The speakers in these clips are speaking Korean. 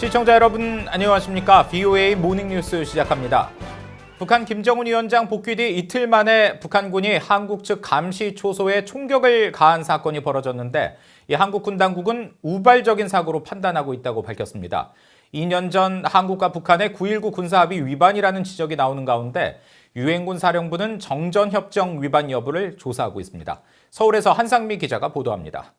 시청자 여러분 안녕하십니까? VOA 모닝뉴스 시작합니다. 북한 김정은 위원장 복귀 뒤 이틀 만에 북한군이 한국 측 감시 초소에 총격을 가한 사건이 벌어졌는데 이 한국군 당국은 우발적인 사고로 판단하고 있다고 밝혔습니다. 2년 전 한국과 북한의 9.19 군사합의 위반이라는 지적이 나오는 가운데 유엔군 사령부는 정전협정 위반 여부를 조사하고 있습니다. 서울에서 한상미 기자가 보도합니다.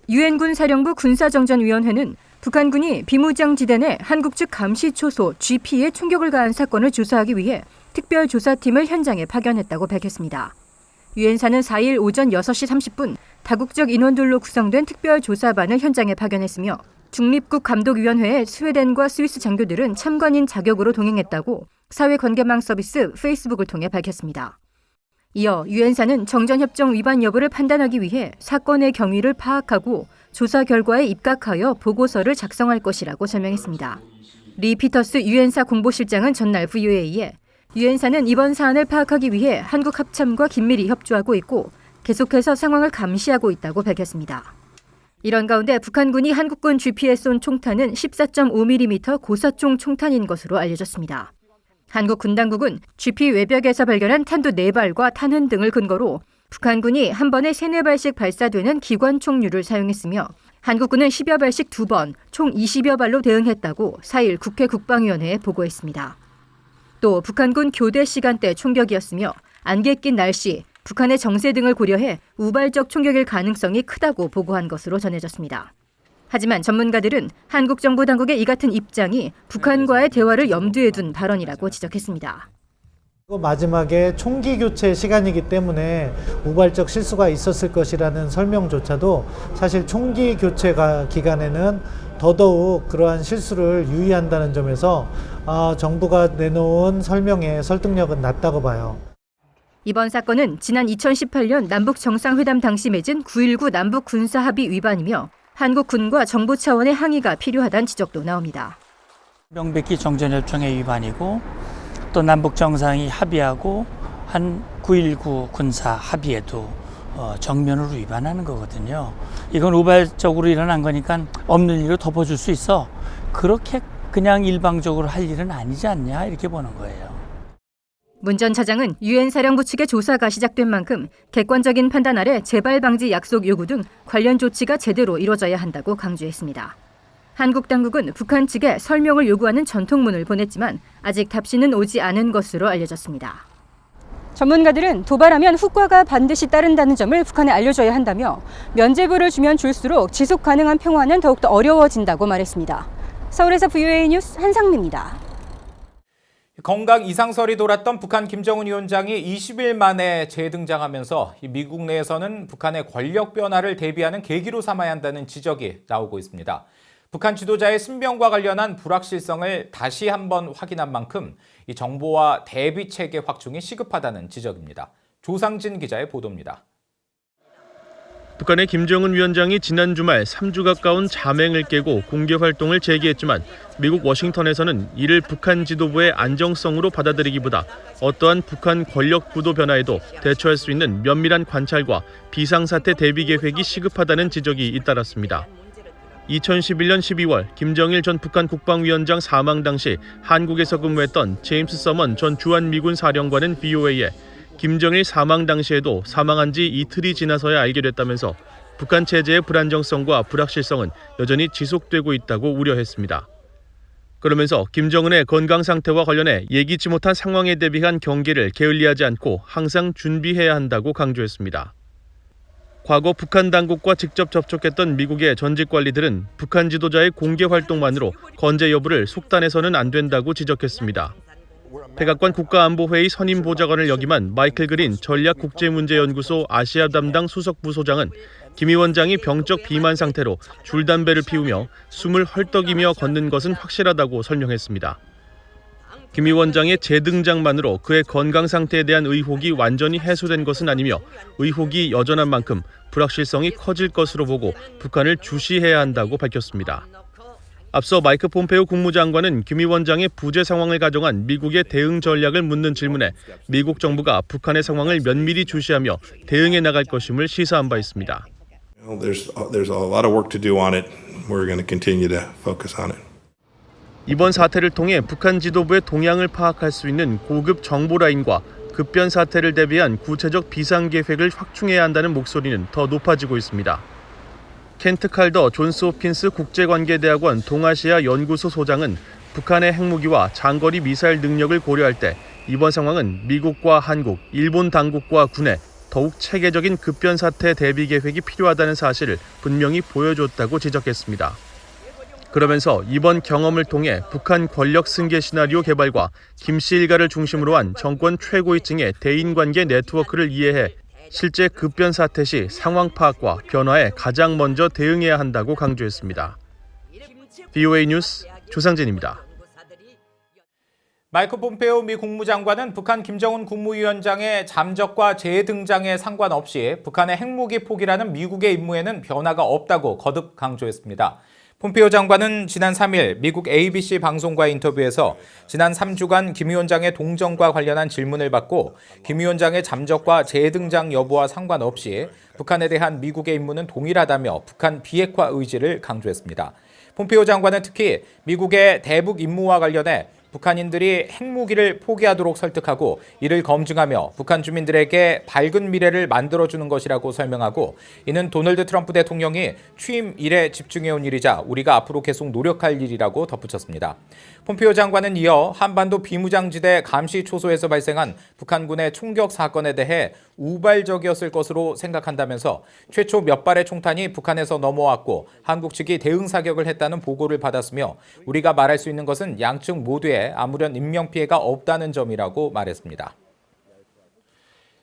유엔군 사령부 군사정전위원회는 북한군이 비무장지대 내 한국 측 감시초소 GP에 총격을 가한 사건을 조사하기 위해 특별조사팀을 현장에 파견했다고 밝혔습니다. 유엔사는 4일 오전 6시 30분 다국적 인원들로 구성된 특별조사반을 현장에 파견했으며 중립국감독위원회의 스웨덴과 스위스 장교들은 참관인 자격으로 동행했다고 사회관계망 서비스 페이스북을 통해 밝혔습니다. 이어 유엔사는 정전협정 위반 여부를 판단하기 위해 사건의 경위를 파악하고 조사 결과에 입각하여 보고서를 작성할 것이라고 설명했습니다. 리 피터스 유엔사 공보실장은 전날 VOA에 유엔사는 이번 사안을 파악하기 위해 한국 합참과 긴밀히 협조하고 있고 계속해서 상황을 감시하고 있다고 밝혔습니다. 이런 가운데 북한군이 한국군 GP에 쏜 총탄은 14.5mm 고사총 총탄인 것으로 알려졌습니다. 한국 군 당국은 GP 외벽에서 발견한 탄두 4발과 탄흔 등을 근거로 북한군이 한 번에 3-4발씩 발사되는 기관총류를 사용했으며 한국군은 10여 발씩 2번, 총 20여 발로 대응했다고 4일 국회 국방위원회에 보고했습니다. 또 북한군 교대 시간대 총격이었으며 안개 낀 날씨, 북한의 정세 등을 고려해 우발적 총격일 가능성이 크다고 보고한 것으로 전해졌습니다. 하지만 전문가들은 한국 정부 당국의 이 같은 입장이 북한과의 대화를 염두에 둔 발언이라고 지적했습니다. 마지막에 총기 교체 시간이기 때문에 우발적 실수가 있었을 것이라는 설명조차도 사실 총기 교체 기간에는 더더욱 그러한 실수를 유의한다는 점에서 정부가 내놓은 설명의 설득력은 낮다고 봐요. 이번 사건은 지난 2018년 남북 정상회담 당시 맺은 9.19 남북 군사합의 위반이며 한국 군과 정부 차원의 항의가 필요하다는 지적도 나옵니다. 명백히 정전협정의 위반이고 또 남북 정상이 합의하고 한 9.19 군사 합의에도 정면으로 위반하는 거거든요. 이건 우발적으로 일어난 거니까 없는 일로 덮어줄 수 있어. 그렇게 그냥 일방적으로 할 일은 아니지 않냐 이렇게 보는 거예요. 문 전 차장은 유엔 사령부 측의 조사가 시작된 만큼 객관적인 판단 아래 재발 방지 약속 요구 등 관련 조치가 제대로 이뤄져야 한다고 강조했습니다. 한국 당국은 북한 측에 설명을 요구하는 전통문을 보냈지만 아직 답신은 오지 않은 것으로 알려졌습니다. 전문가들은 도발하면 후과가 반드시 따른다는 점을 북한에 알려줘야 한다며 면죄부를 주면 줄수록 지속 가능한 평화는 더욱더 어려워진다고 말했습니다. 서울에서 VOA 뉴스 한상미입니다. 건강 이상설이 돌았던 북한 김정은 위원장이 20일 만에 재등장하면서 미국 내에서는 북한의 권력 변화를 대비하는 계기로 삼아야 한다는 지적이 나오고 있습니다. 북한 지도자의 신병과 관련한 불확실성을 다시 한번 확인한 만큼 이 정보와 대비 체계 확충이 시급하다는 지적입니다. 조상진 기자의 보도입니다. 북한의 김정은 위원장이 지난 주말 3주 가까운 잠행을 깨고 공개 활동을 재개했지만 미국 워싱턴에서는 이를 북한 지도부의 안정성으로 받아들이기보다 어떠한 북한 권력 구도 변화에도 대처할 수 있는 면밀한 관찰과 비상사태 대비 계획이 시급하다는 지적이 잇따랐습니다. 2011년 12월 김정일 전 북한 국방위원장 사망 당시 한국에서 근무했던 제임스 서먼 전 주한미군 사령관은 VOA에 김정일 사망 당시에도 사망한 지 이틀이 지나서야 알게 됐다면서 북한 체제의 불안정성과 불확실성은 여전히 지속되고 있다고 우려했습니다. 그러면서 김정은의 건강 상태와 관련해 예기치 못한 상황에 대비한 경계를 게을리하지 않고 항상 준비해야 한다고 강조했습니다. 과거 북한 당국과 직접 접촉했던 미국의 전직 관리들은 북한 지도자의 공개 활동만으로 건재 여부를 속단해서는 안 된다고 지적했습니다. 백악관 국가안보회의 선임 보좌관을 역임한 마이클 그린 전략국제문제연구소 아시아 담당 수석부소장은 김 위원장이 병적 비만 상태로 줄담배를 피우며 숨을 헐떡이며 걷는 것은 확실하다고 설명했습니다. 김 위원장의 재등장만으로 그의 건강 상태에 대한 의혹이 완전히 해소된 것은 아니며 의혹이 여전한 만큼 불확실성이 커질 것으로 보고 북한을 주시해야 한다고 밝혔습니다. 앞서 마이크 폼페오 국무장관은 김 위원장의 부재 상황을 가정한 미국의 대응 전략을 묻는 질문에 미국 정부가 북한의 상황을 면밀히 주시하며 대응해 나갈 것임을 시사한 바 있습니다. There's a lot of work to do on it. we're going to continue to focus on it. 이번 사태를 통해 북한 지도부의 동향을 파악할 수 있는 고급 정보 라인과 급변 사태를 대비한 구체적 비상 계획을 확충해야 한다는 목소리는 더 높아지고 있습니다. 켄트 칼더 존스 호킨스 국제관계대학원 동아시아 연구소 소장은 북한의 핵무기와 장거리 미사일 능력을 고려할 때 이번 상황은 미국과 한국, 일본 당국과 군의 더욱 체계적인 급변 사태 대비 계획이 필요하다는 사실을 분명히 보여줬다고 지적했습니다. 그러면서 이번 경험을 통해 북한 권력 승계 시나리오 개발과 김씨 일가를 중심으로 한 정권 최고위층의 대인관계 네트워크를 이해해 실제 급변 사태 시 상황 파악과 변화에 가장 먼저 대응해야 한다고 강조했습니다. VOA 뉴스 조상진입니다. 마이크 폼페오 미 국무장관은 북한 김정은 국무위원장의 잠적과 재등장에 상관없이 북한의 핵무기 포기라는 미국의 임무에는 변화가 없다고 거듭 강조했습니다. 폼페오 장관은 지난 3일 미국 ABC 방송과의 인터뷰에서 지난 3주간 김 위원장의 동정과 관련한 질문을 받고 김 위원장의 잠적과 재등장 여부와 상관없이 북한에 대한 미국의 임무는 동일하다며 북한 비핵화 의지를 강조했습니다. 폼페오 장관은 특히 미국의 대북 임무와 관련해 북한인들이 핵무기를 포기하도록 설득하고 이를 검증하며 북한 주민들에게 밝은 미래를 만들어주는 것이라고 설명하고 이는 도널드 트럼프 대통령이 취임 이래 집중해온 일이자 우리가 앞으로 계속 노력할 일이라고 덧붙였습니다. 폼페오 장관은 이어 한반도 비무장지대 감시 초소에서 발생한 북한군의 총격 사건에 대해 우발적이었을 것으로 생각한다면서 최초 몇 발의 총탄이 북한에서 넘어왔고 한국 측이 대응 사격을 했다는 보고를 받았으며 우리가 말할 수 있는 것은 양측 모두에 아무런 인명피해가 없다는 점이라고 말했습니다.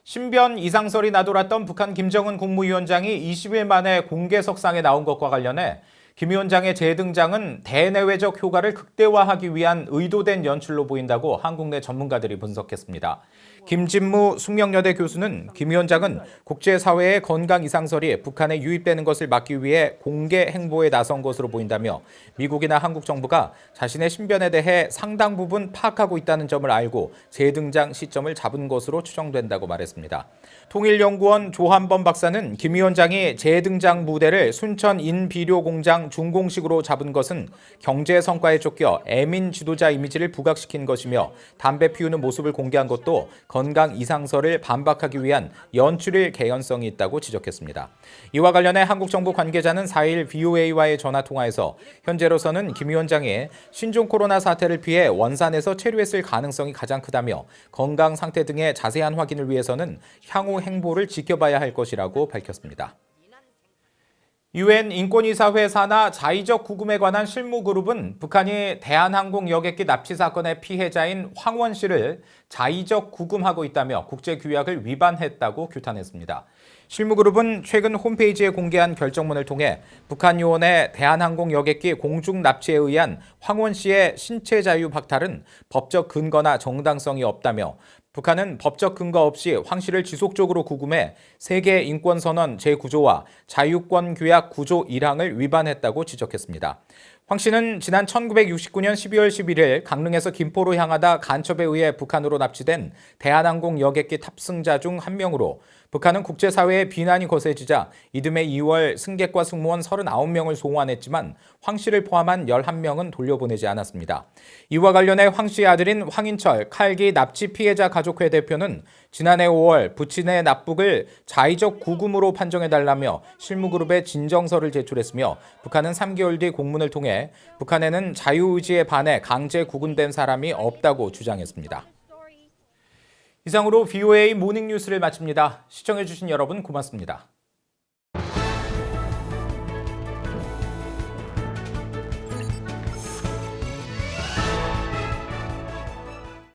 신변 이상설이 나돌았던 북한 김정은 국무위원장이 20일 만에 공개석상에 나온 것과 관련해 김 위원장의 재등장은 대내외적 효과를 극대화하기 위한 의도된 연출로 보인다고 한국 내 전문가들이 분석했습니다. 김진무 숙명여대 교수는 김 위원장은 국제사회의 건강 이상설이 북한에 유입되는 것을 막기 위해 공개 행보에 나선 것으로 보인다며 미국이나 한국 정부가 자신의 신변에 대해 상당 부분 파악하고 있다는 점을 알고 재등장 시점을 잡은 것으로 추정된다고 말했습니다. 통일연구원 조한범 박사는 김 위원장이 재등장 무대를 순천 인비료 공장 준공식으로 잡은 것은 경제 성과에 쫓겨 애민 지도자 이미지를 부각시킨 것이며 담배 피우는 모습을 공개한 것도 건강 이상설을 반박하기 위한 연출일 개연성이 있다고 지적했습니다. 이와 관련해 한국 정부 관계자는 4일 VOA와의 전화통화에서 현재로서는 김 위원장이 신종 코로나 사태를 피해 원산에서 체류했을 가능성이 가장 크다며 건강 상태 등의 자세한 확인을 위해서는 향후 행보를 지켜봐야 할 것이라고 밝혔습니다. 유엔 인권이사회 산하 자의적 구금에 관한 실무그룹은 북한이 대한항공 여객기 납치 사건의 피해자인 황원 씨를 자의적 구금하고 있다며 국제규약을 위반했다고 규탄했습니다. 실무그룹은 최근 홈페이지에 공개한 결정문을 통해 북한 요원의 대한항공 여객기 공중 납치에 의한 황원 씨의 신체 자유 박탈은 법적 근거나 정당성이 없다며 북한은 법적 근거 없이 황 씨를 지속적으로 구금해 세계 인권선언 제9조와 자유권 규약 9조 1항을 위반했다고 지적했습니다. 황 씨는 지난 1969년 12월 11일 강릉에서 김포로 향하다 간첩에 의해 북한으로 납치된 대한항공 여객기 탑승자 중 한 명으로 북한은 국제사회의 비난이 거세지자 이듬해 2월 승객과 승무원 39명을 송환했지만 황 씨를 포함한 11명은 돌려보내지 않았습니다. 이와 관련해 황 씨의 아들인 황인철 칼기 납치 피해자 가족회 대표는 지난해 5월 부친의 납북을 자의적 구금으로 판정해달라며 실무그룹에 진정서를 제출했으며 북한은 3개월 뒤 공문을 통해 북한에는 자유의지에 반해 강제 구금된 사람이 없다고 주장했습니다. 이상으로 VOA 모닝뉴스를 마칩니다. 시청해주신 여러분 고맙습니다.